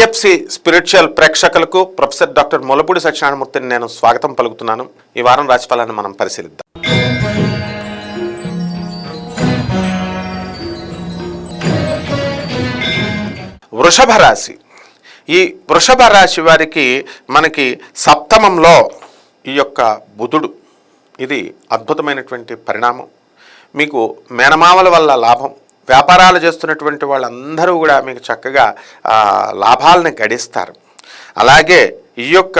PFC spiritual ప్రేక్షకులకు professor doctor Molapudi సత్యనారాయణమూర్తిని నేను స్వాగతం పలుకుతున్నాను. ఈ వారం రాశిఫలాన్ని మనం పరిశీలిద్దాం. వృషభ రాశి. ఈ వృషభ రాశి వారికి మనకి సప్తమంలో ఈ యొక్క బుధుడు, ఇది అద్భుతమైనటువంటి పరిణామం. మీకు మేనమామల వల్ల లాభం. వ్యాపారాలు చేస్తున్నటువంటి వాళ్ళందరూ కూడా మీకు చక్కగా లాభాలను గడిస్తారు. అలాగే ఈ యొక్క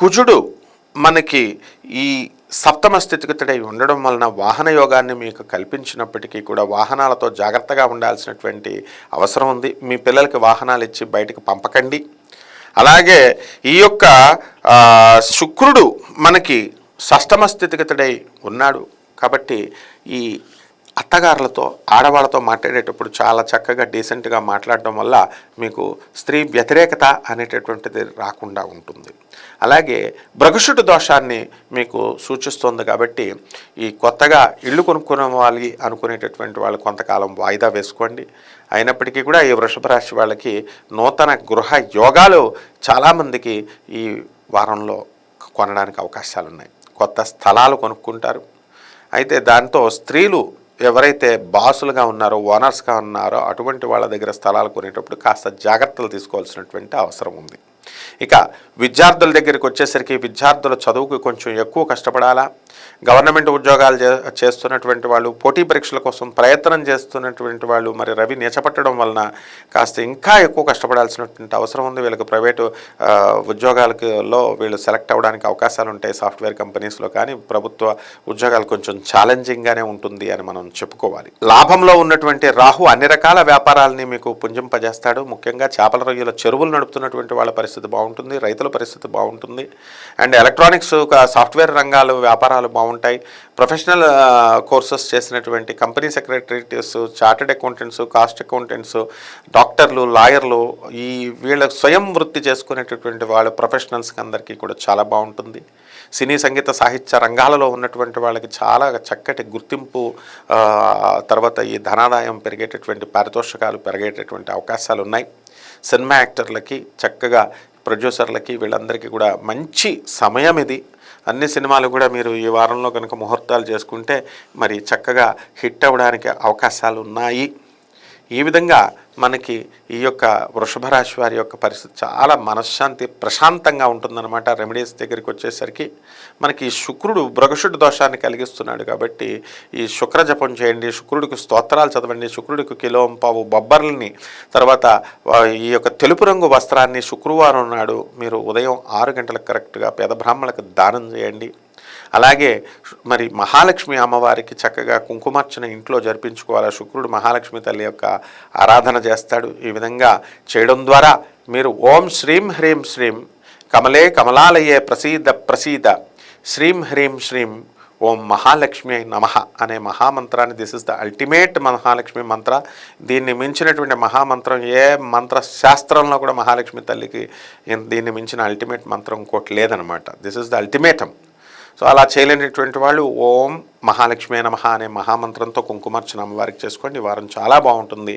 కుజుడు మనకి ఈ సప్తమ స్థితిగతుడై ఉండడం వలన వాహన యోగాన్ని మీకు కల్పించినప్పటికీ కూడా వాహనాలతో జాగ్రత్తగా ఉండాల్సినటువంటి అవసరం ఉంది. మీ పిల్లలకి వాహనాలు ఇచ్చి బయటకు పంపకండి. అలాగే ఈ యొక్క శుక్రుడు మనకి షష్టమ స్థితిగతుడై ఉన్నాడు కాబట్టి ఈ అత్తగారులతో ఆడవాళ్ళతో మాట్లాడేటప్పుడు చాలా చక్కగా డీసెంట్గా మాట్లాడడం వల్ల మీకు స్త్రీ వ్యతిరేకత అనేటటువంటిది రాకుండా ఉంటుంది. అలాగే భృగశుడు దోషాన్ని మీకు సూచిస్తుంది కాబట్టి ఈ కొత్తగా ఇల్లు కొనుక్కోవాలి అనుకునేటటువంటి వాళ్ళు కొంతకాలం వాయిదా వేసుకోండి. అయినప్పటికీ కూడా ఈ వృషభ రాశి వాళ్ళకి నూతన గృహ యోగాలు చాలామందికి ఈ వారంలో కొనడానికి అవకాశాలు ఉన్నాయి. కొత్త స్థలాలు కొనుక్కుంటారు. అయితే దాంతో స్త్రీలు ఎవరైతే బాసులుగా ఉన్నారో, ఓనర్స్గా ఉన్నారో అటువంటి వాళ్ళ దగ్గర స్థలాలు కొనేటప్పుడు కాస్త జాగ్రత్తలు తీసుకోవాల్సినటువంటి అవసరం ఉంది. ఇక విద్యార్థుల దగ్గరికి వచ్చేసరికి విద్యార్థుల చదువుకు కొంచెం ఎక్కువ కష్టపడాలా. గవర్నమెంట్ ఉద్యోగాలు చేస్తున్నటువంటి వాళ్ళు, పోటీ పరీక్షల కోసం ప్రయత్నం చేస్తున్నటువంటి వాళ్ళు మరి రవి నీచపట్టడం వలన కాస్త ఇంకా ఎక్కువ కష్టపడాల్సినటువంటి అవసరం ఉంది. వీళ్ళకి ప్రైవేటు ఉద్యోగాలలో వీళ్ళు సెలెక్ట్ అవ్వడానికి అవకాశాలు ఉంటాయి సాఫ్ట్వేర్ కంపెనీస్లో. కానీ ప్రభుత్వ ఉద్యోగాలు కొంచెం ఛాలెంజింగ్గానే ఉంటుంది అని మనం చెప్పుకోవాలి. లాభంలో ఉన్నటువంటి రాహు అన్ని రకాల వ్యాపారాలని మీకు పుంజింపజేస్తాడు. ముఖ్యంగా చేపల రొయ్యల చెరువులు నడుపుతున్నటువంటి వాళ్ళ పరిస్థితి బాగుంటుంది. రైతుల పరిస్థితి బాగుంటుంది. అండ్ ఎలక్ట్రానిక్స్, సాఫ్ట్వేర్ రంగాలు వ్యాపారాలు బాగుంటాయి. ప్రొఫెషనల్ కోర్సెస్ చేసినటువంటి company secretaries, chartered accountants, cost accountants, డాక్టర్లు, లాయర్లు, ఈ వీళ్ళ స్వయం వృత్తి చేసుకునేటటువంటి వాళ్ళ ప్రొఫెషనల్స్కి అందరికీ కూడా చాలా బాగుంటుంది. సినీ సంగీత సాహిత్య రంగాలలో ఉన్నటువంటి వాళ్ళకి చాలా చక్కటి గుర్తింపు, తర్వాత ఈ ధనాదాయం పెరిగేటటువంటి, పారితోషికాలు పెరిగేటటువంటి అవకాశాలు ఉన్నాయి. సినిమా యాక్టర్లకి, చక్కగా ప్రొడ్యూసర్లకి, వీళ్ళందరికీ కూడా మంచి సమయం ఇది. అన్ని సినిమాలు కూడా మీరు ఈ వారంలో కనుక ముహూర్తాలు చేసుకుంటే మరి చక్కగా హిట్ అవ్వడానికి అవకాశాలు ఉన్నాయి. ఈ విధంగా మనకి ఈ యొక్క వృషభ రాశి వారి యొక్క పరిస్థితి చాలా మనశ్శాంతి, ప్రశాంతంగా ఉంటుందన్నమాట. రెమెడీస్ దగ్గరికి వచ్చేసరికి మనకి శుక్రుడు భృగశుడు దోషాన్ని కలిగిస్తున్నాడు కాబట్టి ఈ శుక్ర జపం చేయండి, శుక్రుడికి స్తోత్రాలు చదవండి, శుక్రుడికి కిలోంపావు బొబ్బర్లని, తర్వాత ఈ యొక్క తెలుపు రంగు వస్త్రాన్ని శుక్రవారం నాడు మీరు ఉదయం 6 గంటలకు కరెక్ట్గా పేద బ్రాహ్మణులకు దానం చేయండి. అలాగే మరి మహాలక్ష్మి అమ్మవారికి చక్కగా కుంకుమార్చన ఇంట్లో జరిపించుకోవాలి. శుక్రుడు మహాలక్ష్మి తల్లి యొక్క ఆరాధన చేస్తాడు. ఈ విధంగా చేయడం ద్వారా మీరు ఓం శ్రీం హ్రీం శ్రీం కమలే కమలాలయే ప్రసీద ప్రసీద శ్రీం హ్రీం శ్రీం ఓం మహాలక్ష్మి నమః అనే మహామంత్రాన్ని, this is the ultimate Mahalakshmi mantra. దీన్ని మించినటువంటి మహామంత్రం ఏ మంత్ర శాస్త్రంలో కూడా మహాలక్ష్మి తల్లికి దీన్ని మించిన అల్టిమేట్ మంత్రం ఇంకోటి లేదనమాట. This is the ultimatum. So అలా చేయలేనటువంటి వాళ్ళు ఓం మహాలక్ష్మి నమః అనే మహామంత్రంతో కుంకుమార్చన అమ్మవారికి చేసుకోండి. ఈ వారం చాలా బాగుంటుంది.